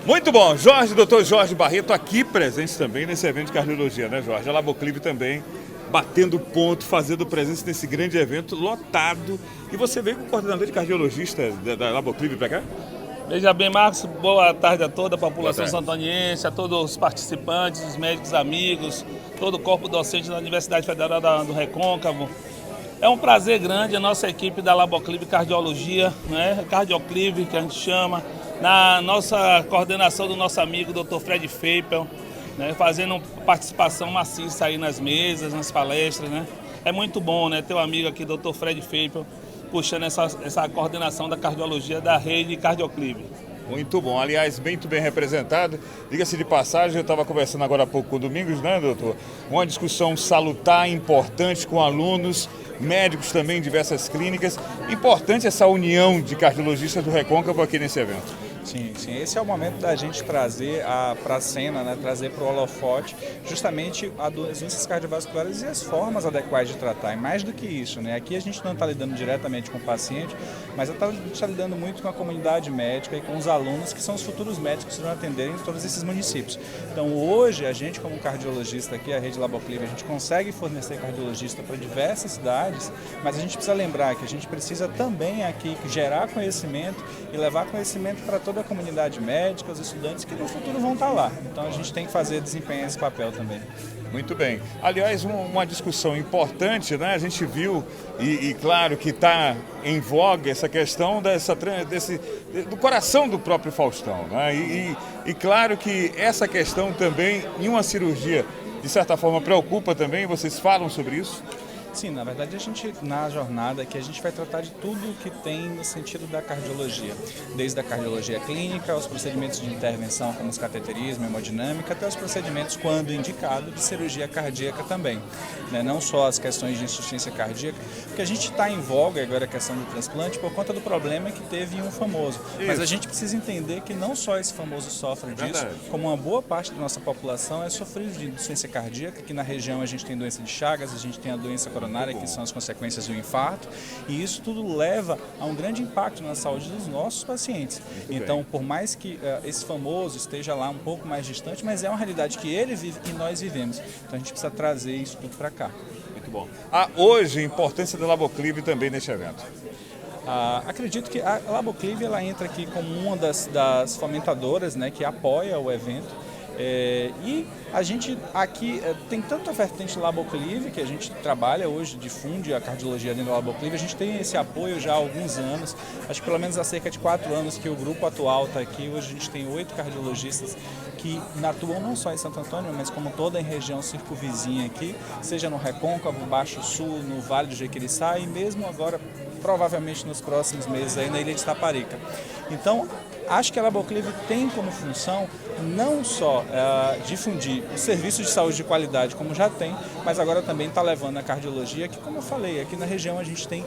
Muito bom, Jorge, doutor Jorge Barreto aqui presente também nesse evento de cardiologia, né, Jorge? A Laboclive também batendo ponto, fazendo presença nesse grande evento lotado. E você veio com o coordenador de cardiologista da Laboclive para cá? Veja bem, Marcos, boa tarde a toda a população santoniense, a todos os participantes, os médicos amigos, todo o corpo docente da Universidade Federal do Recôncavo. É um prazer grande a nossa equipe da Laboclive Cardiologia, né? Cardioclive, que a gente chama, na nossa coordenação do nosso amigo Dr. Fred Feipel, né? Fazendo participação maciça aí nas mesas, nas palestras, né? É muito bom, né? Ter um amigo aqui, Dr. Fred Feipel, puxando essa coordenação da cardiologia da rede Cardioclive. Muito bom, aliás, muito bem representado. Diga-se de passagem, eu estava conversando agora há pouco com o Domingos, né, doutor? Uma discussão salutar, importante com alunos, médicos também, diversas clínicas. Importante essa união de cardiologistas do Recôncavo aqui nesse evento. Sim, esse é o momento da gente trazer para a cena, né, trazer para o holofote justamente as doenças cardiovasculares e as formas adequadas de tratar. E mais do que isso, né, aqui a gente não está lidando diretamente com o paciente, mas a gente está lidando muito com a comunidade médica e com os alunos que são os futuros médicos que vão atender em todos esses municípios. Então hoje a gente, como cardiologista aqui, a rede Laboclive, a gente consegue fornecer cardiologista para diversas cidades, mas a gente precisa lembrar que a gente precisa também aqui gerar conhecimento e levar conhecimento para toda a comunidade médica, os estudantes que no futuro vão estar lá. Então a gente tem que desempenhar esse papel também. Muito bem. Aliás, uma discussão importante, né? A gente viu, e claro que está em voga essa questão do coração do próprio Faustão, né? E claro que essa questão também, em uma cirurgia, de certa forma, preocupa também, vocês falam sobre isso? Sim, na verdade a gente, na jornada aqui, a gente vai tratar de tudo que tem no sentido da cardiologia, desde a cardiologia clínica, os procedimentos de intervenção como os cateterismo, hemodinâmica, até os procedimentos, quando indicado, de cirurgia cardíaca também, né? Não só as questões de insuficiência cardíaca, porque a gente está em voga agora a questão do transplante por conta do problema que teve em um famoso. Isso. Mas a gente precisa entender que não só esse famoso sofre disso, como uma boa parte da nossa população é sofrida de insuficiência cardíaca. Aqui na região a gente tem doença de Chagas, a gente tem a doença coronária, que são as consequências do infarto, e isso tudo leva a um grande impacto na saúde dos nossos pacientes. Então, por mais que esse famoso esteja lá um pouco mais distante, mas é uma realidade que ele vive e nós vivemos. Então a gente precisa trazer isso tudo para cá. Muito bom. Hoje, a importância da Laboclive também neste evento. Acredito que a Laboclive ela entra aqui como uma das fomentadoras, né, que apoia o evento. E a gente aqui tem tanto a vertente Laboclive, que a gente trabalha hoje, difunde a cardiologia dentro da Laboclive, a gente tem esse apoio já há alguns anos, acho que pelo menos há cerca de 4 anos que o grupo atual está aqui. Hoje a gente tem 8 cardiologistas que atuam não só em Santo Antônio, mas como toda a região circunvizinha aqui, seja no Recôncavo, Baixo Sul, no Vale do Jequitinhonha e mesmo agora, provavelmente nos próximos meses, aí na Ilha de Itaparica. Então, acho que a Laboclive tem como função não só difundir o serviço de saúde de qualidade, como já tem, mas agora também está levando a cardiologia, que, como eu falei, aqui na região a gente tem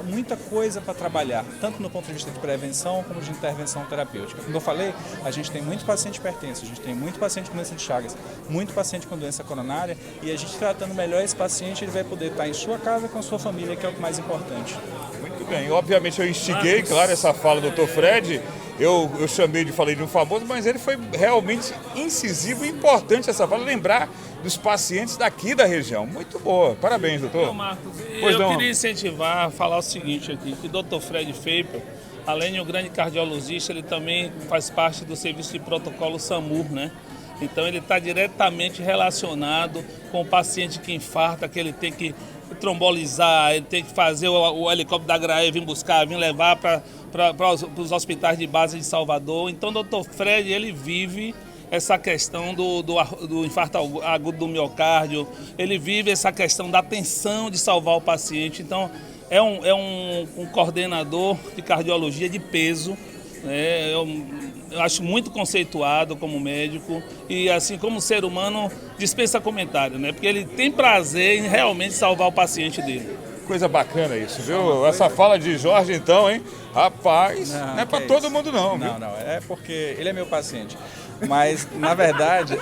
muita coisa para trabalhar, tanto no ponto de vista de prevenção como de intervenção terapêutica. Como eu falei, a gente tem muito paciente hipertenso, a gente tem muito paciente com doença de Chagas, muito paciente com doença coronária, e a gente tratando melhor esse paciente, ele vai poder estar em sua casa com a sua família, que é o mais importante. Muito bem, obviamente eu instiguei, claro, essa fala do Dr. Fred, eu falei de um famoso, mas ele foi realmente incisivo e importante essa fala, lembrar dos pacientes daqui da região. Muito boa, parabéns, doutor. Então, Marcos, eu queria incentivar a falar o seguinte aqui, que o Dr. Fred Feipel, além de um grande cardiologista, ele também faz parte do serviço de protocolo SAMU, né? Então ele está diretamente relacionado com o paciente que infarta, que ele tem que trombolizar, ele tem que fazer o helicóptero da Grae vir buscar, vir levar para os hospitais de base de Salvador. Então o Dr. Fred, ele vive essa questão do infarto agudo do miocárdio, ele vive essa questão da atenção de salvar o paciente. Então é um coordenador de cardiologia de peso, né? Eu acho muito conceituado como médico e, assim, como ser humano, dispensa comentário, né? Porque ele tem prazer em realmente salvar o paciente dele. Coisa bacana isso, viu? Essa fala de Jorge, então, hein? Rapaz, não é para todo mundo não, viu? Não, é porque ele é meu paciente. Mas, na verdade,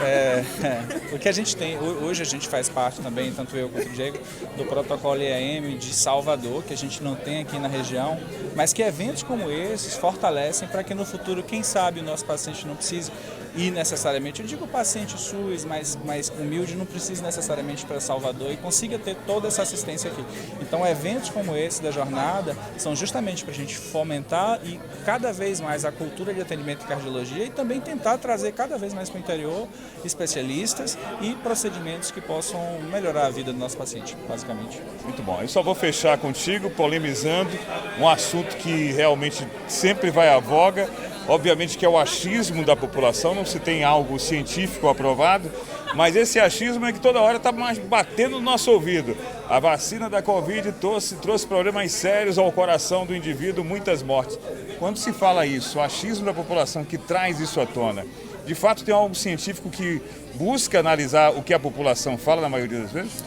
o que a gente tem, hoje a gente faz parte também, tanto eu quanto o Diego, do protocolo IAM de Salvador, que a gente não tem aqui na região, mas que eventos como esses fortalecem para que no futuro, quem sabe, o nosso paciente não precise ir necessariamente, eu digo paciente SUS, mais humilde, não precisa necessariamente ir para Salvador e consiga ter toda essa assistência aqui. Então, eventos como esse da jornada são justamente para a gente fomentar e cada vez mais a cultura de atendimento em cardiologia e também tentar trazer cada vez mais para o interior especialistas e procedimentos que possam melhorar a vida do nosso paciente, basicamente. Muito bom. Eu só vou fechar contigo, polemizando um assunto que realmente sempre vai à voga. Obviamente que é o achismo da população, não se tem algo científico aprovado, mas esse achismo é que toda hora está mais batendo no nosso ouvido. A vacina da Covid trouxe problemas sérios ao coração do indivíduo, muitas mortes. Quando se fala isso, o achismo da população que traz isso à tona, de fato tem algo científico que busca analisar o que a população fala na maioria das vezes?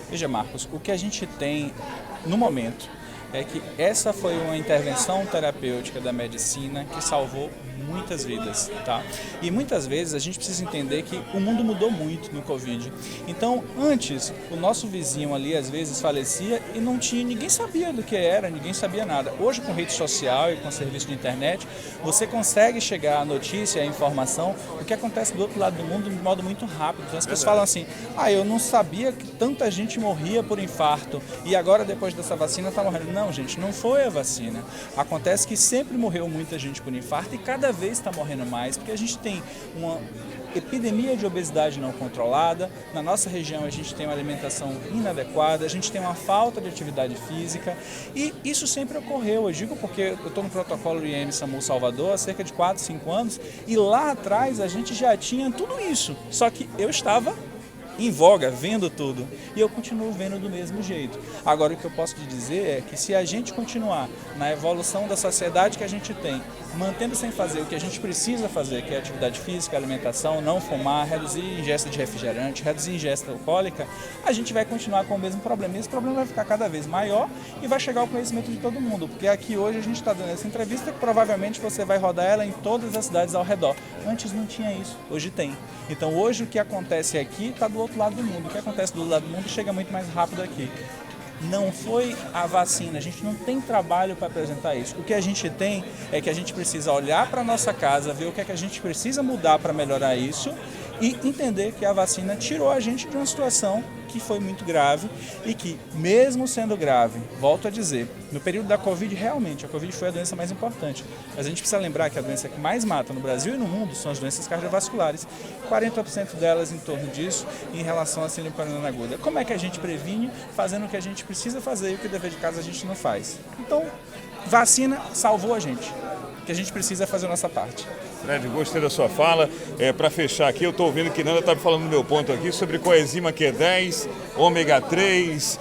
Veja, Marcos, o que a gente tem no momento é que essa foi uma intervenção terapêutica da medicina que salvou muitas vidas, tá? E muitas vezes a gente precisa entender que o mundo mudou muito no Covid. Então, antes, o nosso vizinho ali às vezes falecia e não tinha, ninguém sabia do que era, ninguém sabia nada. Hoje, com rede social e com serviço de internet, você consegue chegar à notícia, à informação, o que acontece do outro lado do mundo de modo muito rápido. Então, as pessoas falam assim, eu não sabia que tanta gente morria por infarto e agora, depois dessa vacina, está morrendo. Não, gente, não foi a vacina. Acontece que sempre morreu muita gente por infarto e cada vez está morrendo mais, porque a gente tem uma epidemia de obesidade não controlada, na nossa região a gente tem uma alimentação inadequada, a gente tem uma falta de atividade física e isso sempre ocorreu, eu digo porque eu estou no protocolo do IAM SAMU Salvador há cerca de 4, 5 anos e lá atrás a gente já tinha tudo isso, só que eu estava em voga, vendo tudo, e eu continuo vendo do mesmo jeito. Agora, o que eu posso te dizer é que se a gente continuar na evolução da sociedade que a gente tem, mantendo sem fazer o que a gente precisa fazer, que é atividade física, alimentação, não fumar, reduzir a ingesta de refrigerante, reduzir a ingesta alcoólica, a gente vai continuar com o mesmo problema. E esse problema vai ficar cada vez maior e vai chegar ao conhecimento de todo mundo, porque aqui hoje a gente está dando essa entrevista que provavelmente você vai rodar ela em todas as cidades ao redor. Antes não tinha isso, hoje tem. Então hoje o que acontece aqui está do outro lado do mundo. O que acontece do outro lado do mundo chega muito mais rápido aqui. Não foi a vacina, a gente não tem trabalho para apresentar isso. O que a gente tem é que a gente precisa olhar para a nossa casa, ver o que é que a gente precisa mudar para melhorar isso e entender que a vacina tirou a gente de uma situação que foi muito grave e que, mesmo sendo grave, volto a dizer, no período da Covid, realmente, a Covid foi a doença mais importante. Mas a gente precisa lembrar que a doença que mais mata no Brasil e no mundo são as doenças cardiovasculares. 40% delas em torno disso em relação à síndrome coronariana aguda. Como é que a gente previne? Fazendo o que a gente precisa fazer e o que o dever de casa a gente não faz. Então, vacina salvou a gente. O que a gente precisa é fazer a nossa parte. Fred, gostei da sua fala. Para fechar aqui, eu estou ouvindo que Nanda está falando no meu ponto aqui sobre coenzima Q10, ômega 3,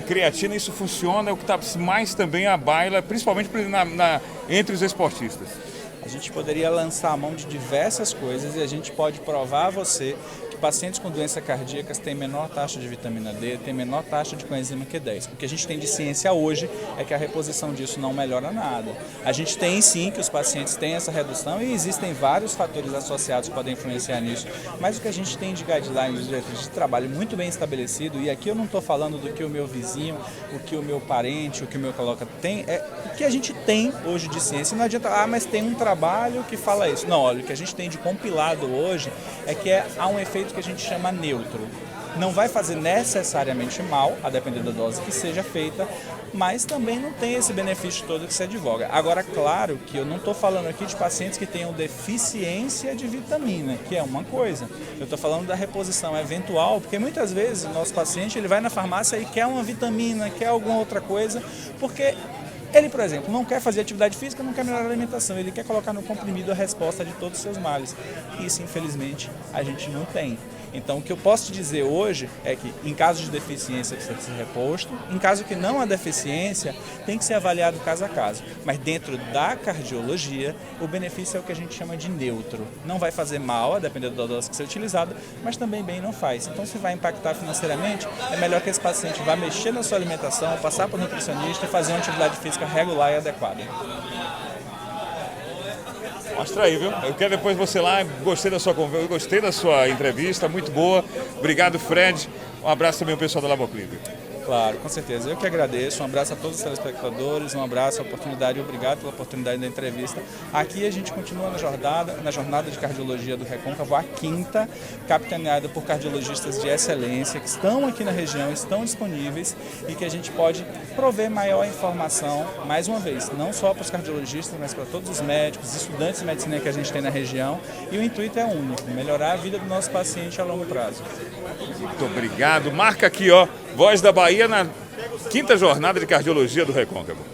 creatina, isso funciona, é o que está mais também à baila, principalmente entre os esportistas. A gente poderia lançar a mão de diversas coisas e a gente pode provar a você que pacientes com doenças cardíacas têm menor taxa de vitamina D, têm menor taxa de coenzima Q10. O que a gente tem de ciência hoje é que a reposição disso não melhora nada. A gente tem sim que os pacientes têm essa redução e existem vários fatores associados que podem influenciar nisso, mas o que a gente tem de guidelines, de diretrizes de trabalho muito bem estabelecido, e aqui eu não estou falando do que o meu vizinho, o que o meu parente, o que o meu colega tem, é o que a gente tem hoje de ciência. Não adianta, mas tem um trabalho que fala isso. Não, olha, o que a gente tem de compilado hoje é que há um efeito que a gente chama neutro. Não vai fazer necessariamente mal, a depender da dose que seja feita, mas também não tem esse benefício todo que se advoga. Agora, claro que eu não estou falando aqui de pacientes que tenham deficiência de vitamina, que é uma coisa. Eu estou falando da reposição eventual, porque muitas vezes o nosso paciente ele vai na farmácia e quer uma vitamina, quer alguma outra coisa, porque ele, por exemplo, não quer fazer atividade física, não quer melhorar a alimentação, ele quer colocar no comprimido a resposta de todos os seus males. Isso, infelizmente, a gente não tem. Então, o que eu posso te dizer hoje é que, em caso de deficiência, precisa ser reposto. Em caso que não há deficiência, tem que ser avaliado caso a caso. Mas dentro da cardiologia, o benefício é o que a gente chama de neutro. Não vai fazer mal, a depender da dose que seja utilizada, mas também bem não faz. Então, se vai impactar financeiramente, é melhor que esse paciente vá mexer na sua alimentação, passar por nutricionista e fazer uma atividade física regular e adequada. Mostra aí, viu? Eu quero depois você lá, gostei da sua conversa, gostei da sua entrevista, muito boa. Obrigado, Fred. Um abraço também ao pessoal da Laboclive. Claro, com certeza. Eu que agradeço. Um abraço a todos os telespectadores, um abraço, a oportunidade, obrigado pela oportunidade da entrevista. Aqui a gente continua na jornada de cardiologia do Recôncavo, a quinta, capitaneada por cardiologistas de excelência que estão aqui na região, estão disponíveis e que a gente pode prover maior informação, mais uma vez, não só para os cardiologistas, mas para todos os médicos, estudantes de medicina que a gente tem na região. E o intuito é único, melhorar a vida do nosso paciente a longo prazo. Muito obrigado. Marca aqui, ó, Voz da Bahia na quinta jornada de cardiologia do Recôncavo.